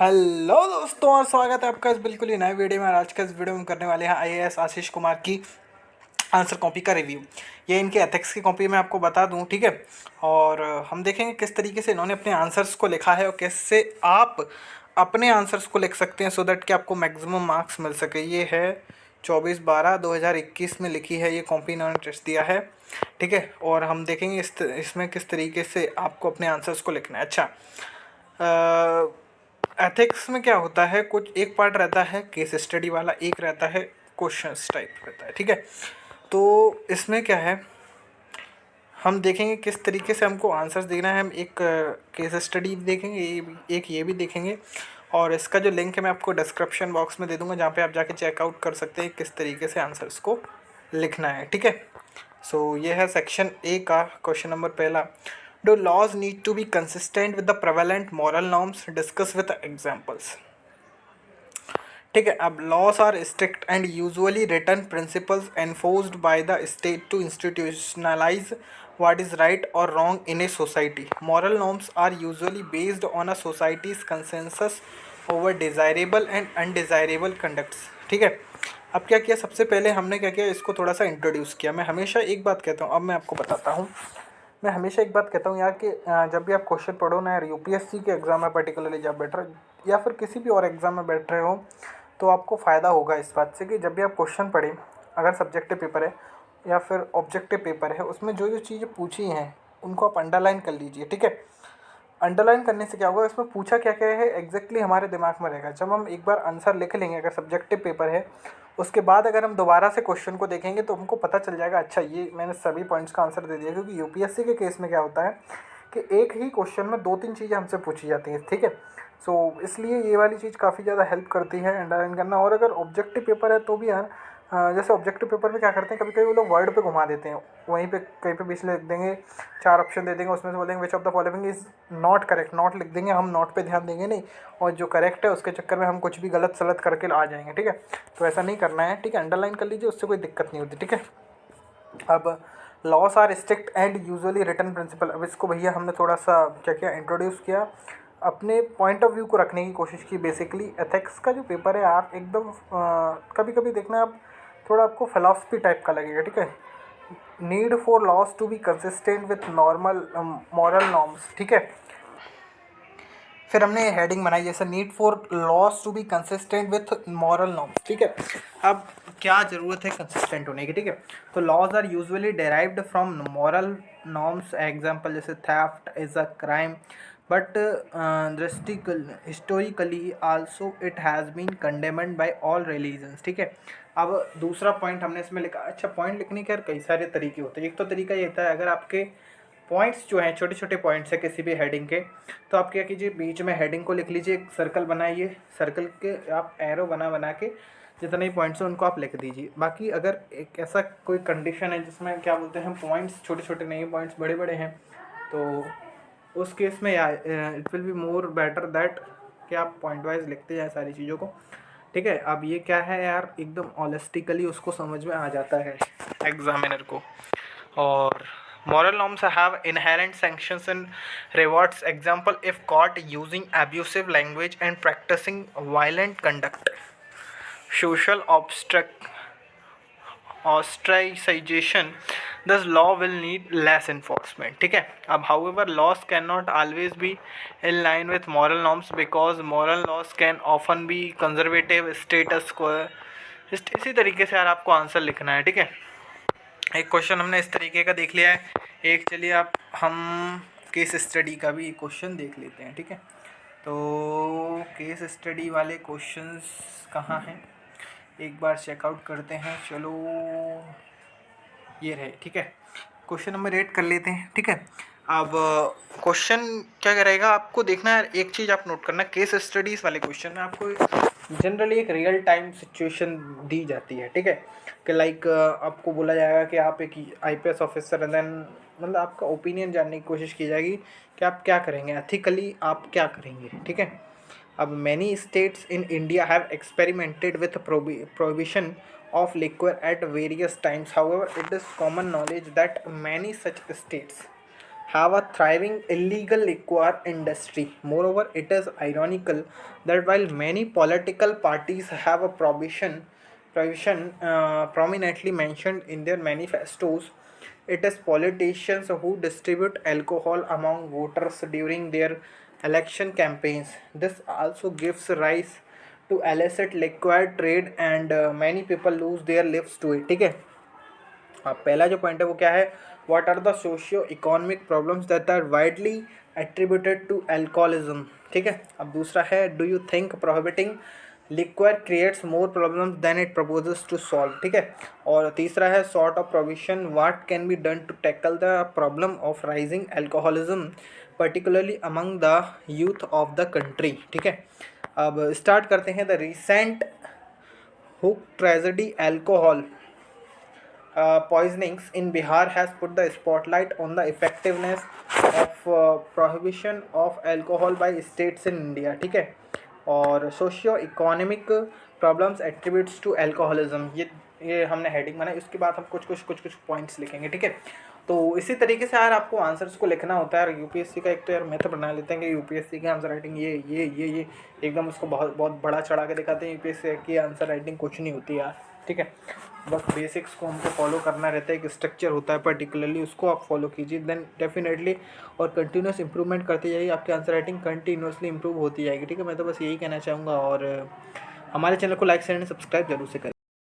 Hello दोस्तों और स्वागत है आपका इस बिल्कुल ही नए वीडियो में। और आज का इस वीडियो में करने वाले हैं आईएएस आशीष कुमार की आंसर कॉपी का रिव्यू। ये इनके एथिक्स की कॉपी मैं आपको बता दूं, ठीक है। और हम देखेंगे किस तरीके से इन्होंने अपने आंसर्स को लिखा है और कैसे आप अपने आंसर्स को लिख सकते हैं सो दैट कि आपको मैक्सिमम मार्क्स मिल सके। ये है 24/12/2021 में लिखी है ये कॉपी, इन्होंने टेस्ट दिया है, ठीक है। और हम देखेंगे इसमें किस तरीके से आपको अपने आंसर्स को लिखना है। अच्छा, एथिक्स में क्या होता है, कुछ एक पार्ट रहता है केस स्टडी वाला, एक रहता है क्वेश्चंस टाइप रहता है, ठीक है। तो इसमें क्या है, हम देखेंगे किस तरीके से हमको आंसर्स देना है। हम एक केस स्टडी भी देखेंगे, एक ये भी देखेंगे। और इसका जो लिंक है मैं आपको डिस्क्रिप्शन बॉक्स में दे दूंगा, जहाँ पे आप जाके चेकआउट कर सकते हैं किस तरीके से आंसर्स को लिखना है, ठीक है। सो ये है सेक्शन ए का क्वेश्चन नंबर पहला। Do laws need to be consistent with the prevalent moral norms, discuss with examples, ठीक है। अब laws are strict and usually written principles enforced by the state to institutionalise what is right or wrong in a society. Moral norms are usually based on a society's consensus over desirable and undesirable conducts, ठीक है। अब क्या किया, सबसे पहले हमने क्या किया, इसको थोड़ा सा इंट्रोड्यूस किया। मैं हमेशा एक बात कहता हूँ, अब मैं आपको बताता हूँ। मैं हमेशा एक बात कहता हूँ यार कि जब भी आप क्वेश्चन पढ़ो ना यार, यूपीएससी के एग्ज़ाम में पर्टिकुलरली जब बैठ रहे या फिर किसी भी और एग्ज़ाम में बैठ रहे हो, तो आपको फ़ायदा होगा इस बात से कि जब भी आप क्वेश्चन पढ़ें, अगर सब्जेक्टिव पेपर है या फिर ऑब्जेक्टिव पेपर है, उसमें जो जो चीज़ें पूछी हैं उनको आप अंडरलाइन कर लीजिए, ठीक है। अंडरलाइन करने से क्या होगा, इसमें पूछा क्या क्या है एग्जैक्टली हमारे दिमाग में रहेगा। जब हम एक बार आंसर लिख लेंगे, अगर सब्जेक्टिव पेपर है, उसके बाद अगर हम दोबारा से क्वेश्चन को देखेंगे तो हमको पता चल जाएगा, अच्छा ये मैंने सभी पॉइंट्स का आंसर दे दिया। क्योंकि यूपीएससी के केस में क्या होता है कि एक ही क्वेश्चन में 2-3 चीज़ें हमसे पूछी जाती हैं, ठीक है। सो इसलिए ये वाली चीज़ काफ़ी ज़्यादा हेल्प करती है अंडरलाइन करना। और अगर ऑब्जेक्टिव पेपर है तो भी यार, जैसे ऑब्जेक्टिव पेपर में क्या करते हैं, कभी कभी वो लोग वर्ड पे घुमा देते हैं, वहीं पे कहीं पे बीच लिख देंगे, 4 ऑप्शन दे देंगे, उसमें से बोलेंगे which of the following is not correct, not लिख देंगे, हम नॉट पे ध्यान देंगे नहीं, और जो करेक्ट है उसके चक्कर में हम कुछ भी गलत सलत करके आ जाएंगे, ठीक है। तो ऐसा नहीं करना है, ठीक है। अंडरलाइन कर लीजिए, उससे कोई दिक्कत नहीं होती, ठीक है। अब laws are strict and usually written principle, अब इसको भैया हमने थोड़ा सा क्या किया, इंट्रोड्यूस किया, अपने पॉइंट ऑफ व्यू को रखने की कोशिश की। बेसिकली एथिक्स का जो पेपर है आप एकदम कभी कभी देखना आप, थोड़ा आपको फिलॉसफी टाइप का लगेगा, ठीक है। Need for laws to be consistent with normal moral norms, ठीक है। फिर हमने हेडिंग बनाई जैसे need for laws to be consistent with moral norms, ठीक है। अब क्या ज़रूरत है कंसिस्टेंट होने की, ठीक है। तो laws are usually derived from moral norms, example जैसे theft is a crime but historically also it has been condemned by all religions, ठीक है। अब दूसरा पॉइंट हमने इसमें लिखा। अच्छा, पॉइंट लिखने के यार कई सारे तरीके होते हैं। एक तो तरीका ये होता है, अगर आपके पॉइंट्स जो हैं छोटे छोटे पॉइंट्स है किसी भी हेडिंग के, तो आप क्या कीजिए, बीच में हेडिंग को लिख लीजिए, एक सर्कल बनाइए, सर्कल के आप एरो बना बना के जितने भी पॉइंट्स हैं उनको आप लिख दीजिए। बाकी अगर एक ऐसा कोई कंडीशन है जिसमें क्या बोलते हैं, पॉइंट्स छोटे छोटे नहीं पॉइंट्स बड़े बड़े हैं, तो उस केस में it will be more better that कि आप पॉइंट वाइज लिखते जाए सारी चीज़ों को, ठीक है। अब ये क्या है यार, एकदम ऑलेस्टिकली उसको समझ में आ जाता है एग्जामिनर को। और moral norms have inherent sanctions and rewards, example if caught using abusive language and practicing violent conduct, social ostracization, thus law will need less enforcement, ठीक है। अब however laws cannot always be in line with moral norms because moral laws can often be conservative, status quo। इसी तरीके से यार आपको answer लिखना है, ठीक है। एक क्वेश्चन हमने इस तरीके का देख लिया है। एक चलिए आप हम केस स्टडी का भी क्वेश्चन देख लेते हैं, ठीक है। तो केस स्टडी वाले क्वेश्चंस कहाँ हैं, एक बार चेकआउट करते हैं। चलो ये रहे, ठीक है। क्वेश्चन नंबर 8 कर लेते हैं, ठीक है। अब क्वेश्चन क्या करेगा, आपको देखना है एक चीज़ आप नोट करना, केस स्टडीज़ वाले क्वेश्चन में आपको जनरली एक रियल टाइम सिचुएशन दी जाती है, ठीक है। कि लाइक आपको बोला जाएगा कि आप एक आईपीएस ऑफिसर हैं, देन मतलब आपका ओपिनियन जानने की कोशिश की जाएगी कि आप क्या करेंगे, एथिकली आप क्या करेंगे, ठीक है। अब many states in India have experimented with prohibition of liquor at various times. However, it is common knowledge that many such states have a thriving illegal liquor industry. Moreover, it is ironical that while many political parties have a provision prominently mentioned in their manifestos, it is politicians who distribute alcohol among voters during their election campaigns. This also gives rise to illicit liquor trade and many people lose their lives to it. ठीक है, अब पहला जो point है वो क्या है, what are the socio economic problems that are widely attributed to alcoholism. ठीक है, अब दूसरा है, do you think prohibiting liquor creates more problems than it proposes to solve. ठीक है, और तीसरा है, sort of provision what can be done to tackle the problem of rising alcoholism particularly among the youth of the country. ठीक है, अब start करते हैं. The recent hooch tragedy alcohol poisonings in Bihar has put the spotlight on the effectiveness of prohibition of alcohol by states in India. ठीक है, और socio economic problems attributes to alcoholism, ये हमने हेडिंग बनाई. इसके बाद हम कुछ पॉइंट्स लिखेंगे. ठीक है, तो इसी तरीके से यार आपको आंसर्स को लिखना होता है. यूपीएससी का एक तो यार मेथड बना लेते हैं कि यूपीएससी की आंसर राइटिंग ये एकदम उसको बहुत बड़ा चढ़ा के दिखाते हैं. यूपीएससी की आंसर राइटिंग कुछ नहीं होती यार. ठीक है, बस बेसिक्स को हमको फॉलो करना रहता है. एक स्ट्रक्चर होता है पर्टिकुलरली, उसको आप फॉलो कीजिए, देन डेफिनेटली और कंटिन्यूस इंप्रूवमेंट करते जाइए. आपकी आंसर राइटिंग कंटिन्यूसली इंप्रूव होती जाएगी. ठीक है, मैं तो बस यही कहना चाहूँगा. और हमारे चैनल को लाइक शेयर एंड सब्सक्राइब जरूर से करें.